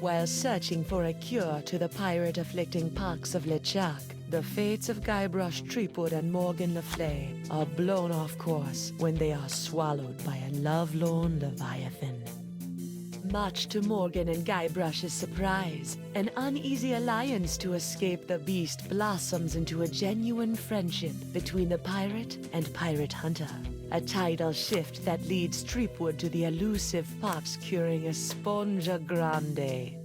while searching for a cure to the pirate-afflicting pox of LeChuck, the fates of Guybrush Threepwood and Morgan Le Fay are blown off course when they are swallowed by a lovelorn leviathan. Much to Morgan and Guybrush's surprise, an uneasy alliance to escape the beast blossoms into a genuine friendship between the pirate and pirate hunter. A tidal shift that leads Threepwood to the elusive pox curing Esponja Grande.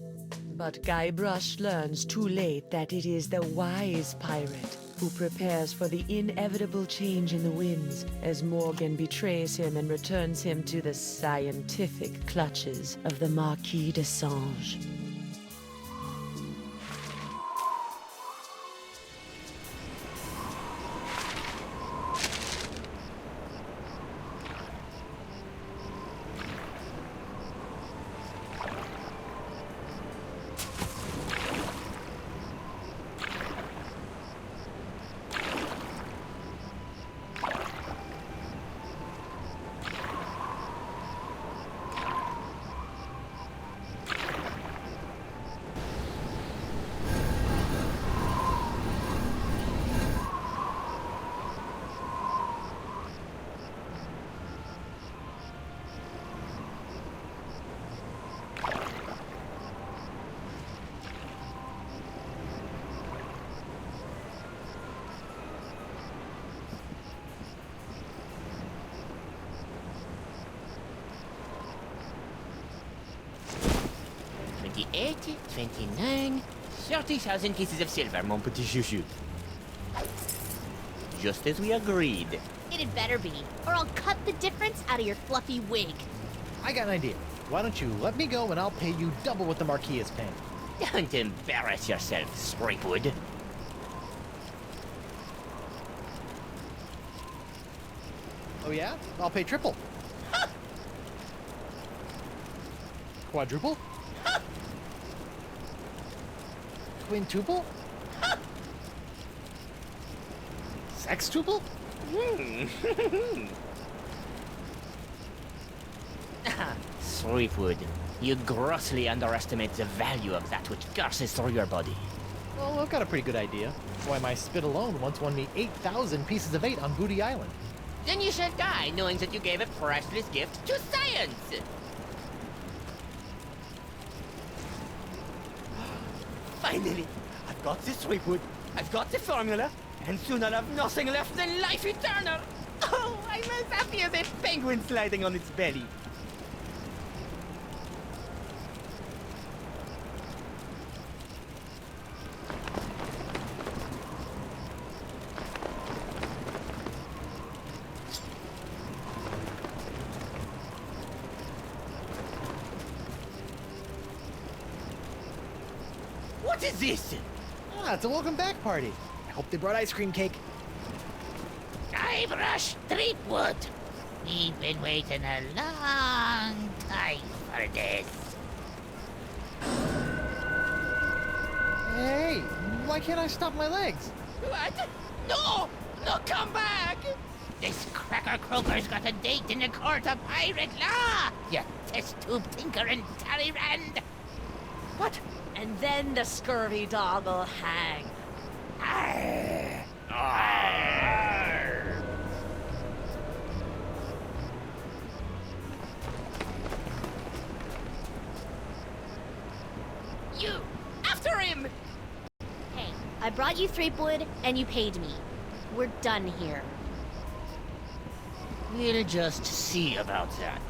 But Guybrush learns too late that it is the wise pirate who prepares for the inevitable change in the winds as Morgan betrays him and returns him to the scientific clutches of the Marquis de Sange. $28, $29, 30,000 pieces of silver, mon petit chouchou. Just as we agreed. It had better be, or I'll cut the difference out of your fluffy wig. I got an idea. Why don't you let me go and I'll pay you double what the Marquis is paying. Don't embarrass yourself, Threepwood. Oh yeah? I'll pay triple. Quadruple? Quintuple? Sextuple? Threepwood, you grossly underestimate the value of that which courses through your body. Well, I've got a pretty good idea. Why, my spit alone once won me 8,000 pieces of 8 on Booty Island. Then you shall die knowing that you gave a priceless gift to science! Finally! I've got the Threepwood, I've got the formula, and soon I'll have nothing left than life eternal! Oh, I'm as happy as a penguin sliding on its belly! What is this? Ah, it's a welcome back party. I hope they brought ice cream cake. Guybrush Threepwood. We've been waiting a long time for this. Hey, why can't I stop my legs? What? No! No, come back! This cracker croaker's got a date in the court of pirate law! You test tube tinker and Talleyrand! What? And then the scurvy dog will hang. Arr! Arr! You! After him! Hey, I brought you Threepwood, and you paid me. We're done here. We'll just see about that.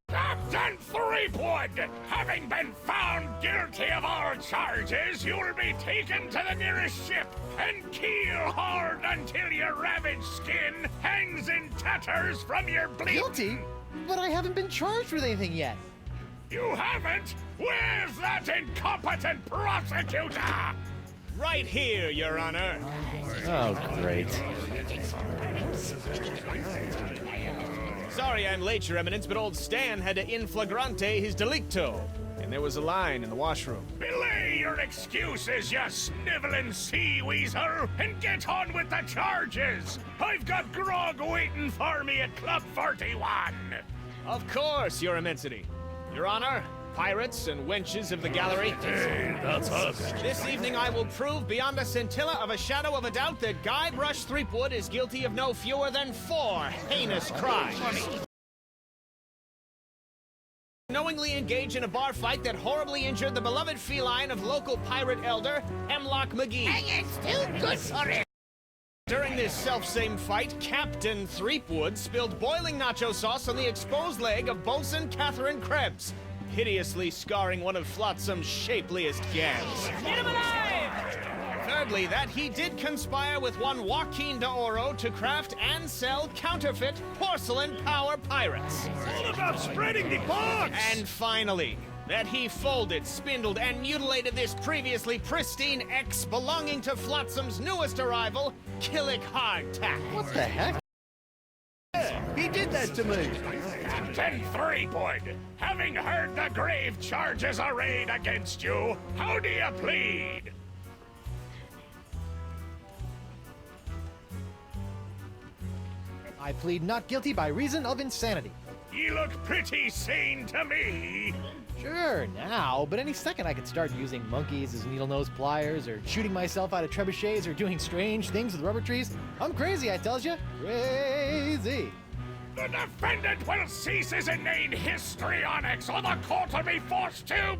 Captain Threepwood, having been found guilty of all charges, you will be taken to the nearest ship and keel hard until your ravaged skin hangs in tatters from your bleeding. Guilty? But I haven't been charged with anything yet. You haven't? Where's that incompetent prosecutor? Right here, Your Honor. Oh, great. Sorry I'm late, Your Eminence, but old Stan had to in flagrante his delicto. And there was a line in the washroom. Belay your excuses, you sniveling sea weasel, and get on with the charges. I've got grog waiting for me at Club 41. Of course, Your Immensity. Your Honor, pirates and wenches of the gallery. Hey, that's us. This evening I will prove beyond a scintilla of a shadow of a doubt that Guybrush Threepwood is guilty of no fewer than 4 heinous crimes. Knowingly engage in a bar fight that horribly injured the beloved feline of local pirate elder, Hemlock McGee. And it's too good for it. During this selfsame fight, Captain Threepwood spilled boiling nacho sauce on the exposed leg of Bosun Catherine Krebs, hideously scarring one of Flotsam's shapeliest gams. Get him alive! Thirdly, that he did conspire with one Joaquin de Oro to craft and sell counterfeit porcelain power pirates. All about spreading the box! And finally, that he folded, spindled, and mutilated this previously pristine X belonging to Flotsam's newest arrival, Killick Hardtack. What the heck? He did that to me. Captain Threepwood, having heard the grave charges arrayed against you, how do you plead? I plead not guilty by reason of insanity. You look pretty sane to me. Sure, now, but any second I could start using monkeys as needle-nose pliers, or shooting myself out of trebuchets, or doing strange things with rubber trees. I'm crazy, I tells you. Crazy. The defendant will cease his inane histrionics, or the court will be forced to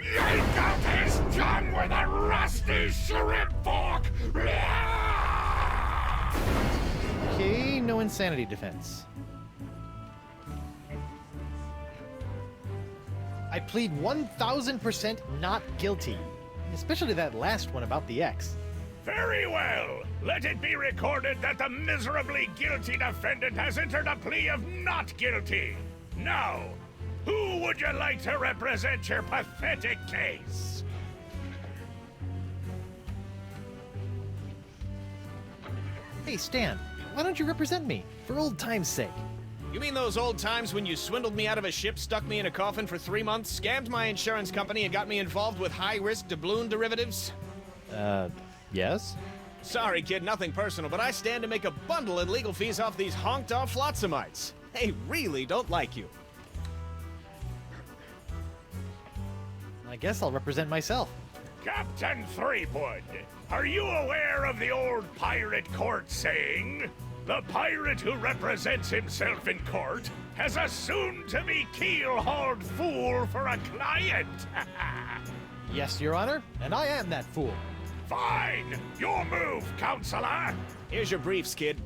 yank out his tongue with a rusty shrimp fork. Okay, no insanity defense. I plead 1000% not guilty. Especially that last one about the X. Very well. Let it be recorded that the miserably guilty defendant has entered a plea of not guilty. Now, who would you like to represent your pathetic case? Hey, Stan, why don't you represent me? For old time's sake. You mean those old times when you swindled me out of a ship, stuck me in a coffin for 3 months, scammed my insurance company, and got me involved with high-risk doubloon derivatives? Yes? Sorry, kid, nothing personal, but I stand to make a bundle in legal fees off these honked-off Flotsamites. They really don't like you. I guess I'll represent myself. Captain Threepwood, are you aware of the old pirate court saying, the pirate who represents himself in court has a soon-to-be keel-hauled fool for a client? Yes, Your Honor, and I am that fool. Fine! Your move, counselor! Here's your briefs, kid.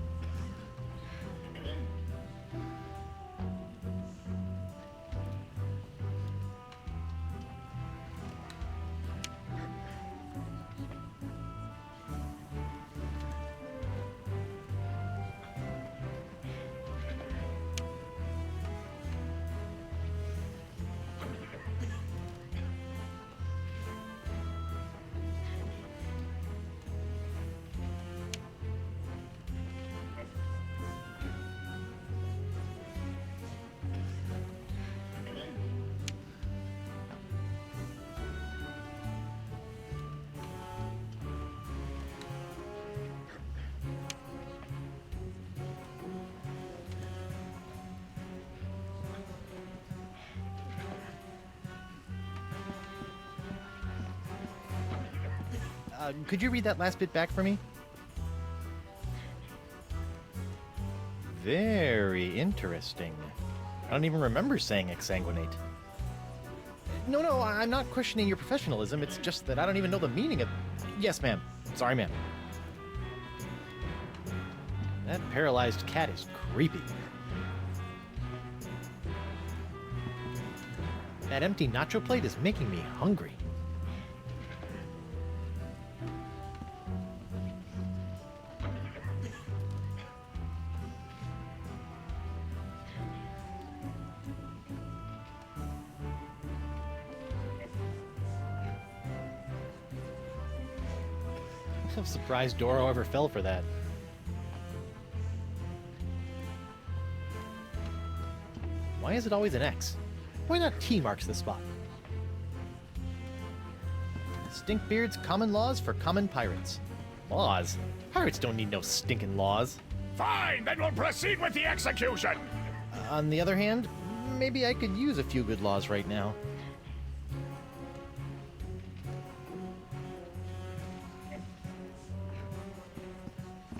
Could you read that last bit back for me? Very interesting. I don't even remember saying exsanguinate. No, I'm not questioning your professionalism. It's just that I don't even know the meaning of... Yes, ma'am. Sorry, ma'am. That paralyzed cat is creepy. That empty nacho plate is making me hungry. I'm surprised Doro ever fell for that. Why is it always an X? Why not T marks the spot? Stinkbeard's common laws for common pirates. Laws? Pirates don't need no stinking laws. Fine, then we'll proceed with the execution. On the other hand, maybe I could use a few good laws right now.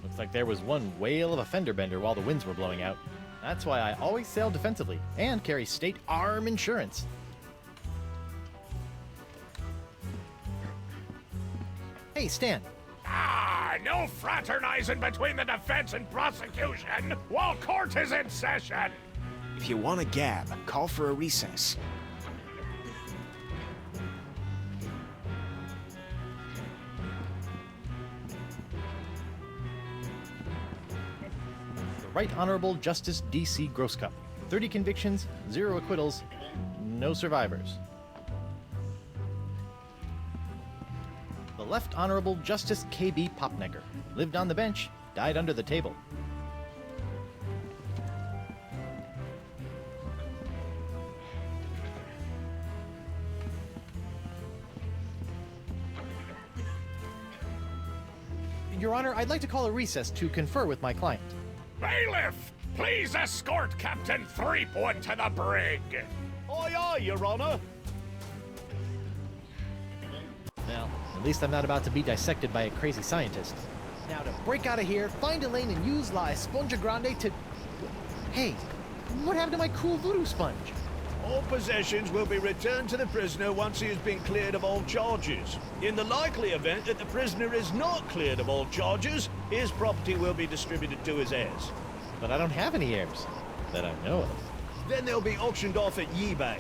Looks like there was one whale of a fender bender while the winds were blowing out. That's why I always sail defensively and carry state arm insurance. Hey, Stan. No fraternizing between the defense and prosecution while court is in session. If you want a gab, call for a recess. The Right Honorable Justice D.C. Grosscup. 30 convictions, 0 acquittals, no survivors. The Left Honorable Justice K.B. Popnecker. Lived on the bench, died under the table. Your Honor, I'd like to call a recess to confer with my client. Bailiff, please escort Captain Threepwood to the brig. Aye, aye, Your Honor. Well, at least I'm not about to be dissected by a crazy scientist. Now to break out of here, find a lane and use La Esponja Grande to... Hey, what happened to my cool voodoo sponge? All possessions will be returned to the prisoner once he has been cleared of all charges. In the likely event that the prisoner is not cleared of all charges, his property will be distributed to his heirs. But I don't have any heirs that I know of. Then they'll be auctioned off at eBay.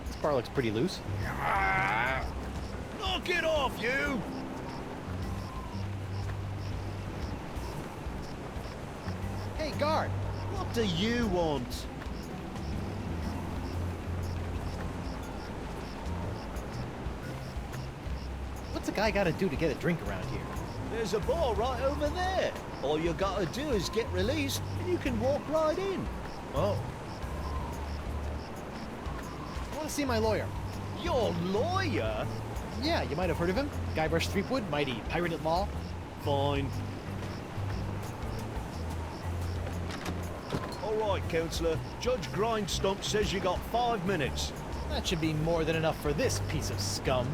This bar looks pretty loose. Knock it off, you! Hey, guard! What do you want? What's a guy gotta do to get a drink around here? There's a bar right over there. All you gotta do is get released, and you can walk right in. Oh. I want to see my lawyer. Your lawyer? Yeah, you might have heard of him. Guybrush Threepwood, mighty pirate at law. Fine. All right, Counselor. Judge Grindstump says you got 5 minutes. That should be more than enough for this piece of scum.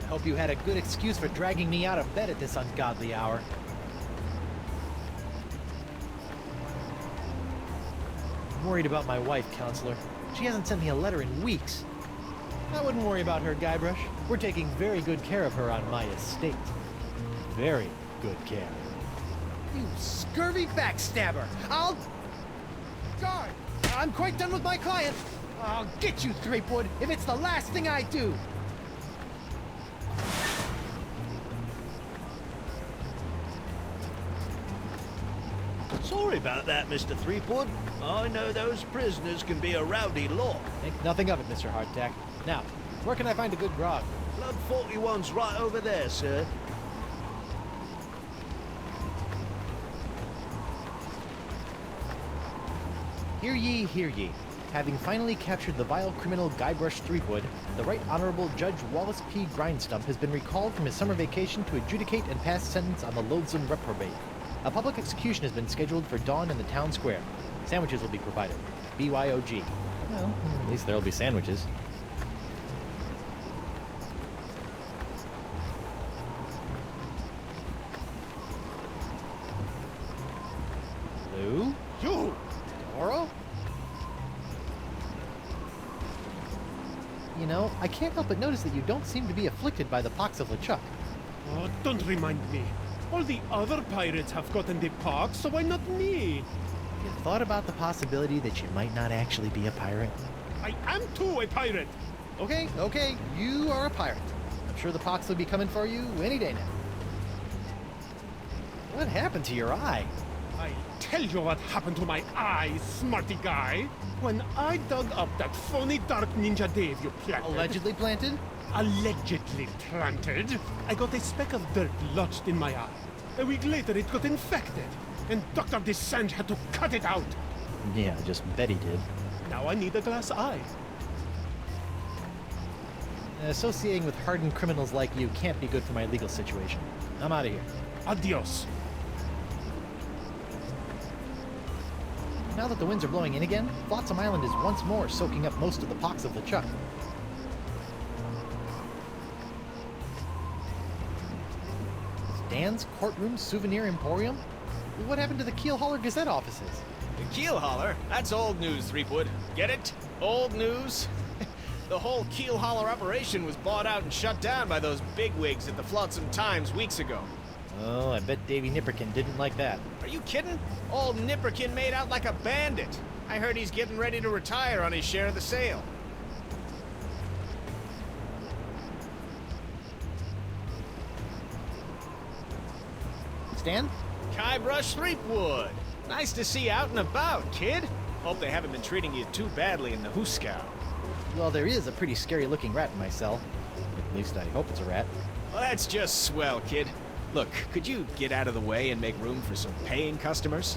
I hope you had a good excuse for dragging me out of bed at this ungodly hour. I'm worried about my wife, Counselor. She hasn't sent me a letter in weeks. I wouldn't worry about her, Guybrush. We're taking very good care of her on my estate. Very good care. You scurvy backstabber! I'll... Guard! I'm quite done with my client! I'll get you, Threepwood, if it's the last thing I do! Sorry about that, Mr. Threepwood. I know those prisoners can be a rowdy lot. Think nothing of it, Mr. Hardtack. Now, where can I find a good grog? Club 41's right over there, sir. Hear ye, hear ye. Having finally captured the vile criminal Guybrush Threepwood, the Right Honorable Judge Wallace P. Grindstump has been recalled from his summer vacation to adjudicate and pass sentence on the loathsome reprobate. A public execution has been scheduled for dawn in the town square. Sandwiches will be provided. BYOG. Well, at least there'll be sandwiches. Lou? You! Doro? You know, I can't help but notice that you don't seem to be afflicted by the pox of LeChuck. Oh, don't remind me. All the other pirates have gotten the pox, so why not me? You thought about the possibility that you might not actually be a pirate? I am too a pirate. Okay, you are a pirate. I'm sure the pox will be coming for you any day now. What happened to your eye? I'll tell you what happened to my eyes, smarty guy. When I dug up that phony Dark Ninja Dave you planted... Allegedly planted? Allegedly planted. I got a speck of dirt lodged in my eye. A week later, it got infected, and Dr. Dessange had to cut it out. Yeah, I just bet he did. Now I need a glass eye. Associating with hardened criminals like you can't be good for my legal situation. I'm out of here. Adios. Now that the winds are blowing in again, Flotsam Island is once more soaking up most of the pox of LeChuck. Stan's Courtroom Souvenir Emporium? What happened to the Keel Holler Gazette offices? The Keel Holler? That's old news, Threepwood. Get it? Old news? The whole Keel Holler operation was bought out and shut down by those bigwigs at the Flotsam Times weeks ago. Oh, I bet Davy Nipperkin didn't like that. Are you kidding? Old Nipperkin made out like a bandit. I heard he's getting ready to retire on his share of the sale. Stan? Guybrush Threepwood. Nice to see you out and about, kid. Hope they haven't been treating you too badly in the Hooskow. Well, there is a pretty scary-looking rat in my cell. At least I hope it's a rat. Well, that's just swell, kid. Look, could you get out of the way and make room for some paying customers?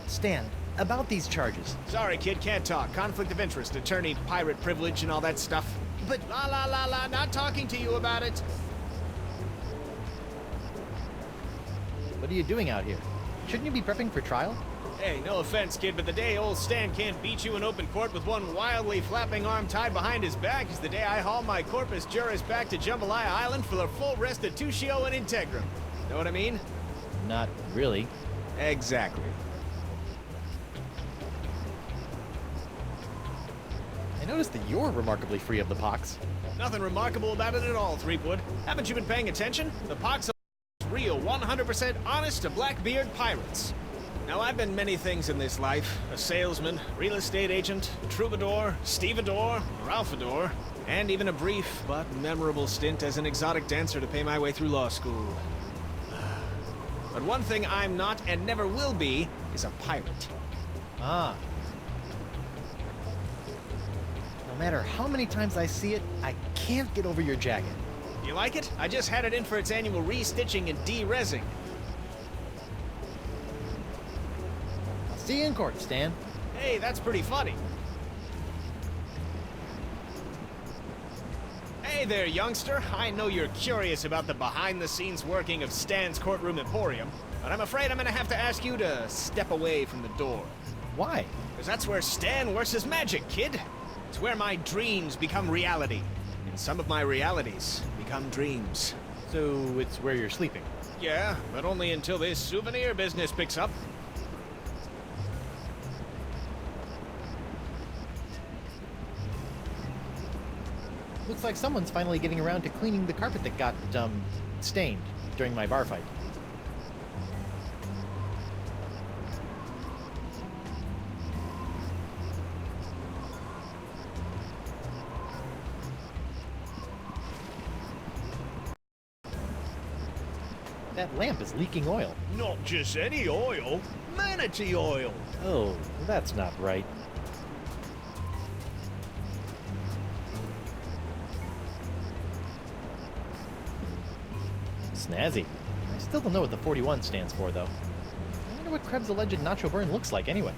Stan, about these charges. Sorry, kid, can't talk. Conflict of interest, attorney, pirate privilege, and all that stuff. But... La, not talking to you about it. What are you doing out here? Shouldn't you be prepping for trial? Hey, no offense, kid, but the day old Stan can't beat you in open court with one wildly flapping arm tied behind his back is the day I haul my corpus juris back to Jambalaya Island for the full restitutio and integrum. Know what I mean? Not really. Exactly. I noticed that you're remarkably free of the pox. Nothing remarkable about it at all, Threepwood. Haven't you been paying attention? The pox are real, 100% honest to Blackbeard pirates. Now, I've been many things in this life. A salesman, real estate agent, troubadour, stevedore, ralphador, and even a brief but memorable stint as an exotic dancer to pay my way through law school. But one thing I'm not and never will be is a pirate. Ah. No matter how many times I see it, I can't get over your jacket. You like it? I just had it in for its annual re-stitching and de-rezzing. See you in court, Stan. Hey, that's pretty funny. Hey there, youngster. I know you're curious about the behind-the-scenes working of Stan's Courtroom Emporium, but I'm afraid I'm gonna have to ask you to step away from the door. Why? Because that's where Stan works his magic, kid. It's where my dreams become reality, and some of my realities become dreams. So it's where you're sleeping? Yeah, but only until this souvenir business picks up. Looks like someone's finally getting around to cleaning the carpet that got, stained during my bar fight. That lamp is leaking oil. Not just any oil, manatee oil. Oh, that's not right. Snazzy. I still don't know what the 41 stands for, though. I wonder what Krebs' alleged nacho burn looks like, anyway.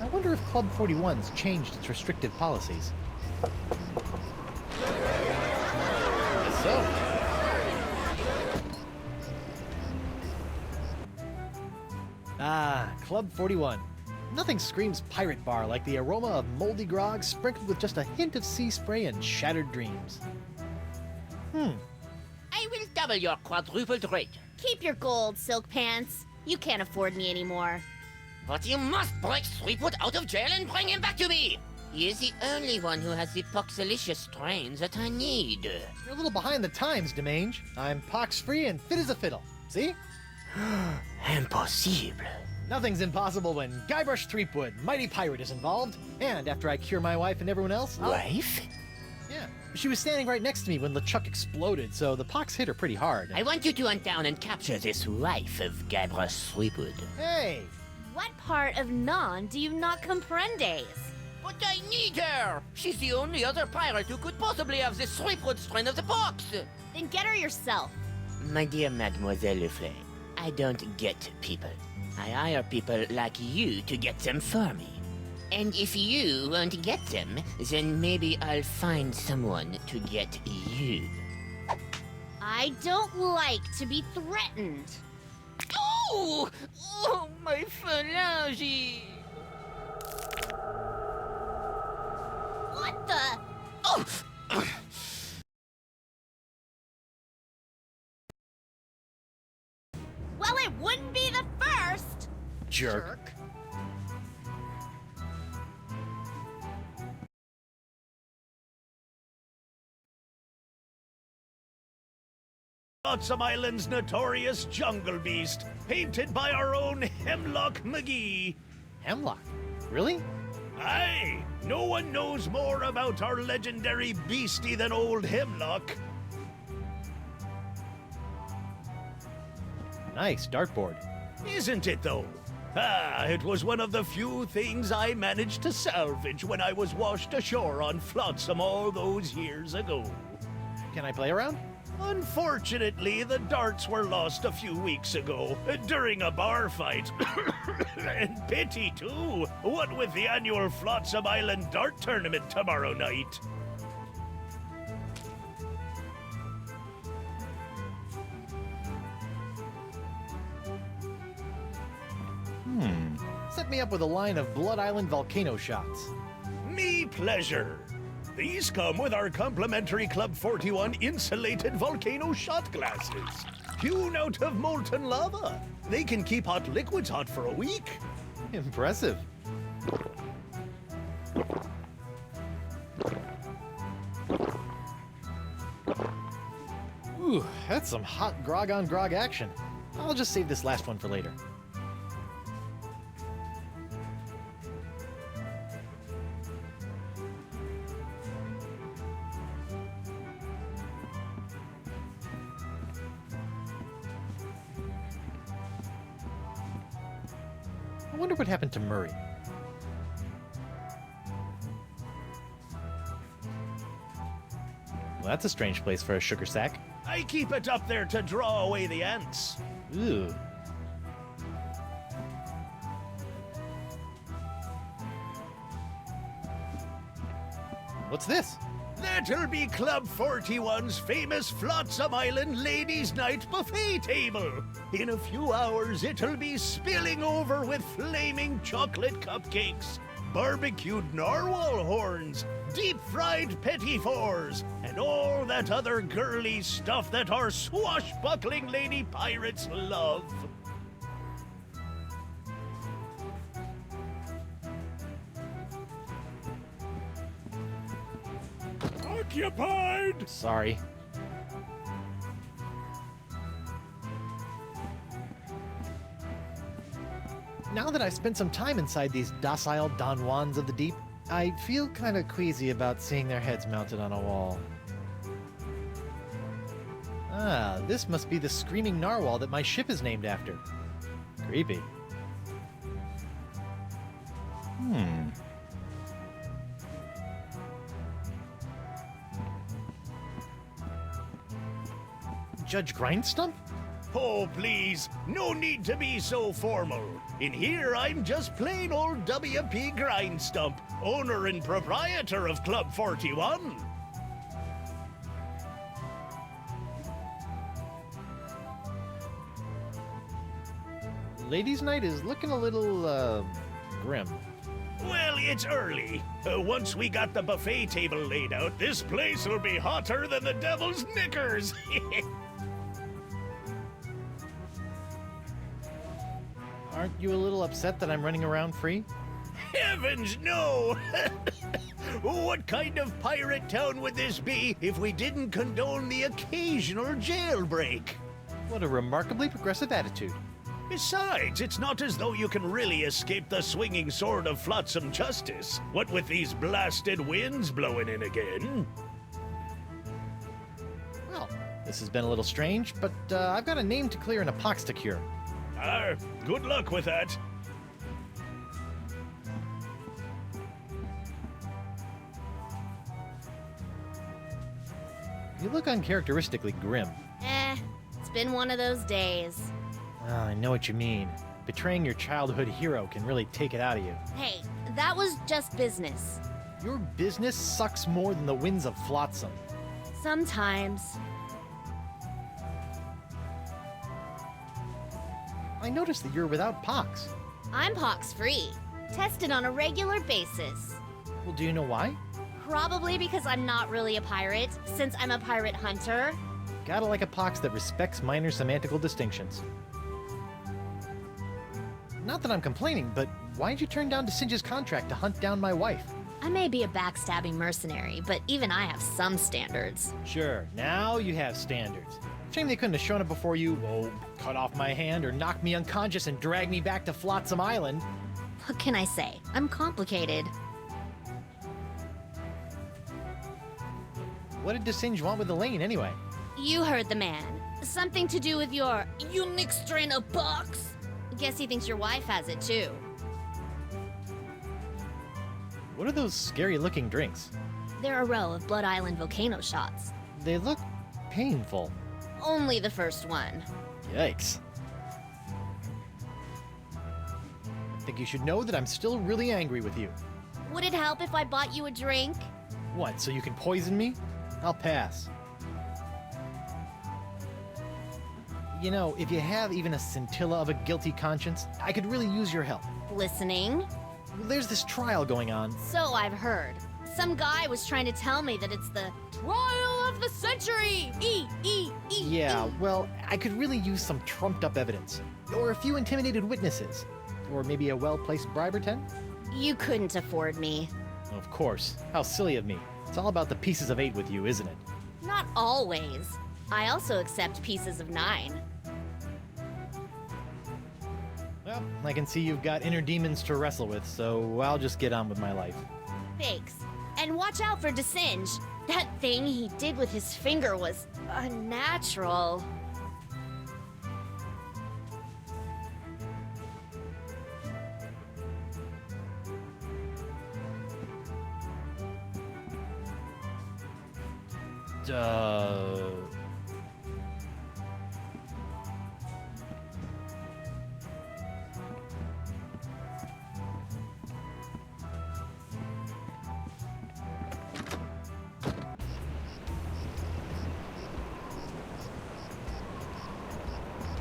I wonder if Club 41's changed its restrictive policies. Guess so. Ah, Club 41. Nothing screams pirate bar like the aroma of moldy grog sprinkled with just a hint of sea spray and shattered dreams. I will double your quadrupled rate. Keep your gold, Silk Pants. You can't afford me anymore. But you must break Threepwood out of jail and bring him back to me. He is the only one who has the poxalicious strains that I need. You're a little behind the times, Demange. I'm pox-free and fit as a fiddle. See? Impossible. Nothing's impossible when Guybrush Threepwood, mighty pirate, is involved. And after I cure my wife and everyone else, Wife? Yeah, she was standing right next to me when LeChuck exploded, so the pox hit her pretty hard. I want you to hunt down and capture this wife of Guybrush Threepwood. Hey! What part of non do you not comprendes? But I need her! She's the only other pirate who could possibly have the Threepwood strain of the pox! Then get her yourself. My dear Mademoiselle Leflay, I don't get people. I hire people like you to get them for me. And if you won't get them, then maybe I'll find someone to get you. I don't like to be threatened. Oh! Oh, my phalange! What the? Oh! Well, it wouldn't be the first. Jerk. Flotsam Island's notorious jungle beast, painted by our own Hemlock McGee. Hemlock? Really? Aye, no one knows more about our legendary beastie than old Hemlock. Nice dartboard. Isn't it, though? Ah, it was one of the few things I managed to salvage when I was washed ashore on Flotsam all those years ago. Can I play around? Unfortunately, the darts were lost a few weeks ago during a bar fight. And pity, too, what with the annual Flotsam Island Dart Tournament tomorrow night. Set me up with a line of Blood Island volcano shots. Me pleasure. These come with our complimentary Club 41 insulated volcano shot glasses. Hewn out of molten lava. They can keep hot liquids hot for a week. Impressive. Ooh, that's some hot grog on grog action. I'll just save this last one for later. I wonder what happened to Murray. Well, that's a strange place for a sugar sack. I keep it up there to draw away the ants. Ooh. What's this? That'll be Club 41's famous Flotsam Island Ladies' Night buffet table. In a few hours, it'll be spilling over with flaming chocolate cupcakes, barbecued narwhal horns, deep-fried petit fours, and all that other girly stuff that our swashbuckling lady pirates love. Occupied! Sorry. Now that I've spent some time inside these docile Don Juans of the deep, I feel kind of queasy about seeing their heads mounted on a wall. Ah, this must be the screaming narwhal that my ship is named after. Creepy. Judge Grindstump? Oh, please, no need to be so formal. In here, I'm just plain old W.P. Grindstump, owner and proprietor of Club 41. Ladies' night is looking a little, grim. Well, it's early. Once we got the buffet table laid out, this place will be hotter than the devil's knickers. Aren't you a little upset that I'm running around free? Heavens, no! What kind of pirate town would this be if we didn't condone the occasional jailbreak? What a remarkably progressive attitude. Besides, it's not as though you can really escape the swinging sword of flotsam justice. What with these blasted winds blowing in again? This has been a little strange, but I've got a name to clear and a pox to cure. Good luck with that. You look uncharacteristically grim. It's been one of those days. I know what you mean. Betraying your childhood hero can really take it out of you. Hey, that was just business. Your business sucks more than the winds of Flotsam. Sometimes. I noticed that you're without pox. I'm pox-free. Tested on a regular basis. Well, do you know why? Probably because I'm not really a pirate, since I'm a pirate hunter. Gotta like a pox that respects minor semantical distinctions. Not that I'm complaining, but why'd you turn down DeSinge's contract to hunt down my wife? I may be a backstabbing mercenary, but even I have some standards. Sure, now you have standards. Shame they couldn't have shown up before you, cut off my hand or knock me unconscious and drag me back to Flotsam Island. What can I say? I'm complicated. What did DeSinge want with Elaine, anyway? You heard the man. Something to do with your unique strain of pox. Guess he thinks your wife has it too. What are those scary-looking drinks? They're a row of Blood Island volcano shots. They look painful. Only the first one. Yikes. I think you should know that I'm still really angry with you. Would it help if I bought you a drink? What, so you can poison me? I'll pass. You know, if you have even a scintilla of a guilty conscience, I could really use your help. Listening? There's this trial going on. So I've heard. Some guy was trying to tell me that it's the trial of the century! Yeah, well, I could really use some trumped-up evidence. Or a few intimidated witnesses. Or maybe a well-placed bribe or 10? You couldn't afford me. Of course. How silly of me. It's all about the pieces of 8 with you, isn't it? Not always. I also accept pieces of 9. Well, I can see you've got inner demons to wrestle with, so I'll just get on with my life. Thanks. And watch out for DeSinge. That thing he did with his finger was unnatural.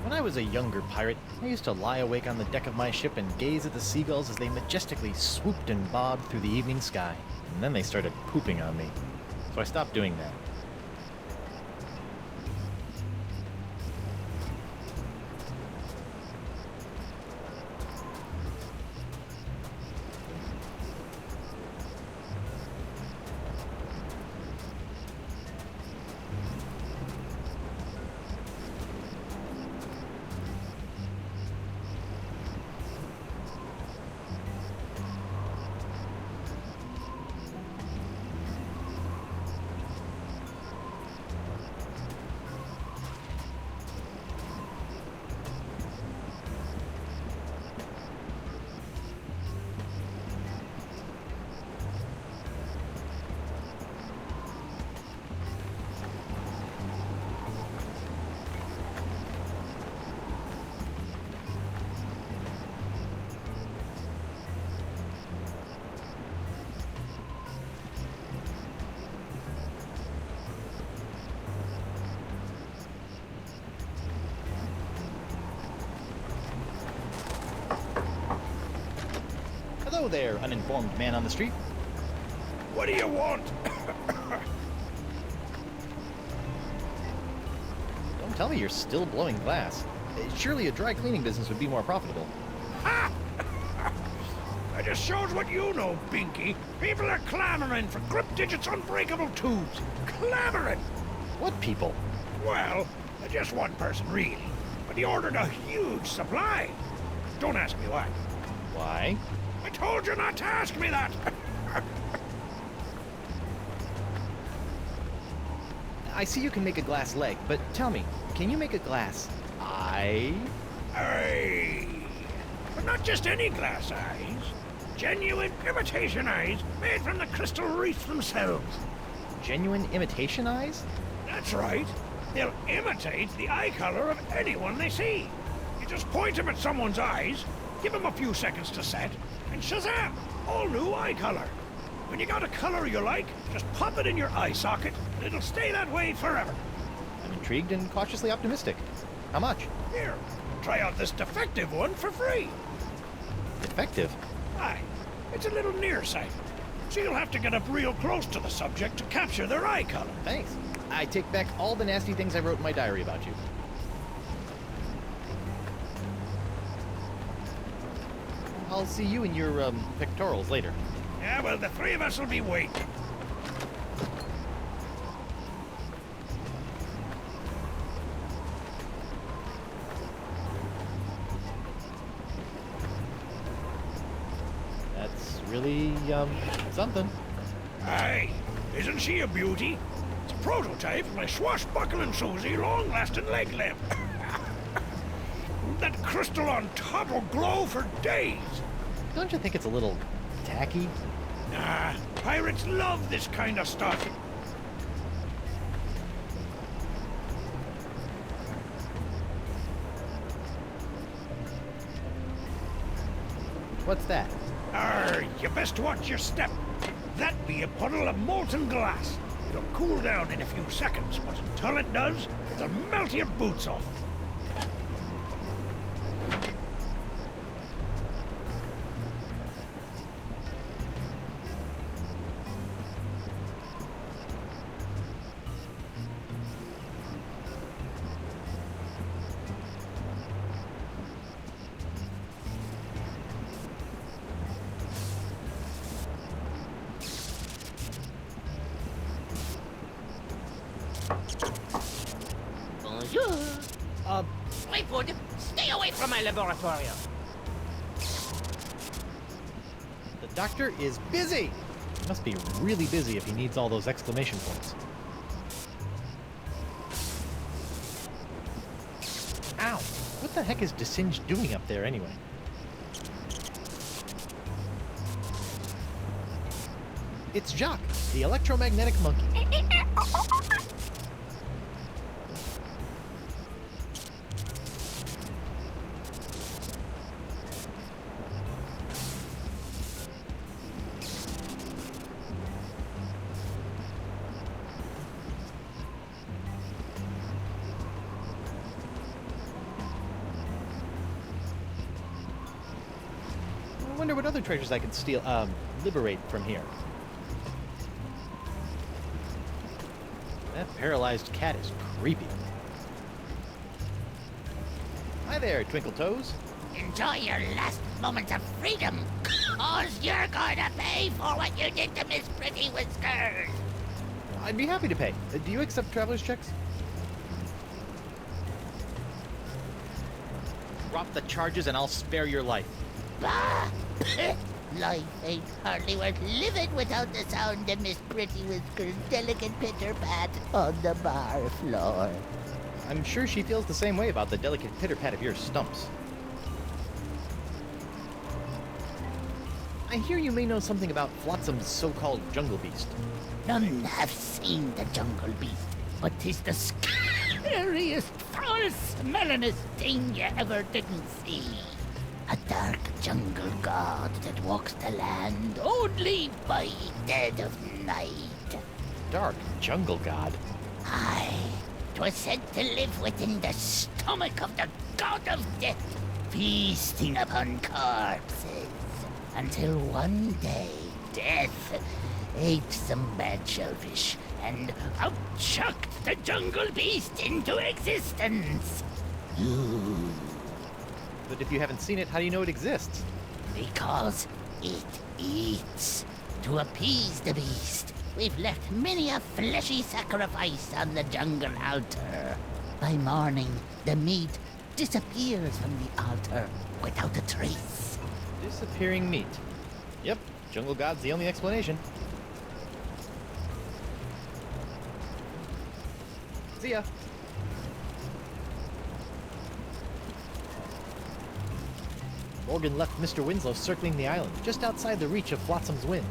When I was a younger pirate, I used to lie awake on the deck of my ship and gaze at the seagulls as they majestically swooped and bobbed through the evening sky. And then they started pooping on me. So I stopped doing that. Hello there, uninformed man on the street. What do you want? Don't tell me you're still blowing glass. Surely a dry cleaning business would be more profitable. Ha! That just shows what you know, Binky. People are clamoring for Grip Digit's unbreakable tubes. Clamoring! What people? Well, just one person, really. But he ordered a huge supply. Don't ask me why. Why? I told you not to ask me that! I see you can make a glass leg, but tell me, can you make a glass eye? Aye. But not just any glass eyes. Genuine imitation eyes made from the crystal reef themselves. Genuine imitation eyes? That's right. They'll imitate the eye color of anyone they see. You just point them at someone's eyes, give them a few seconds to set, and shazam! All new eye color. When you got a color you like, just pop it in your eye socket, and it'll stay that way forever. I'm intrigued and cautiously optimistic. How much? Here, try out this defective one for free. Defective? Aye, it's a little nearsighted, so you'll have to get up real close to the subject to capture their eye color. Thanks. I take back all the nasty things I wrote in my diary about you. I'll see you in your, pectorals later. Yeah, well, the three of us will be waiting. That's really, something. Aye, isn't she a beauty? It's a prototype of my swashbuckling Susie long-lasting leg lamp. That crystal on top will glow for days. Don't you think it's a little tacky? Nah, pirates love this kind of stuff. What's that? You best watch your step. That be a puddle of molten glass. It'll cool down in a few seconds, but until it does, it'll melt your boots off. Bonjour. Fleetwood, stay away from my laboratorium. The doctor is busy! He must be really busy if he needs all those exclamation points. Ow! What the heck is Desinged doing up there anyway? It's Jacques, the electromagnetic monkey. I wonder what other treasures I could steal, liberate from here. That paralyzed cat is creepy. Hi there, Twinkle Toes. Enjoy your last moments of freedom, cause you're going to pay for what you did to Miss Pretty Whiskers. I'd be happy to pay. Do you accept traveler's checks? Drop the charges and I'll spare your life. Bah! Life ain't hardly worth living without the sound of Miss Pretty Whiskers' delicate pitter-pat on the bar floor. I'm sure she feels the same way about the delicate pitter-pat of your stumps. I hear you may know something about Flotsam's so-called jungle beast. None have seen the jungle beast, but 'tis the scariest, foul-smellingest thing you ever didn't see. A dark jungle god that walks the land only by dead of night. Dark jungle god? Aye, 'twas said to live within the stomach of the god of death, feasting upon corpses, until one day death ate some bad shellfish and out-chucked the jungle beast into existence. But if you haven't seen it, how do you know it exists? Because it eats. To appease the beast, we've left many a fleshy sacrifice on the jungle altar. By morning, the meat disappears from the altar without a trace. Disappearing meat. Yep, jungle god's the only explanation. See ya. Morgan left Mr. Winslow circling the island, just outside the reach of Flotsam's winds.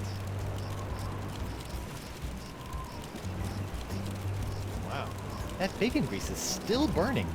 Wow, that bacon grease is still burning.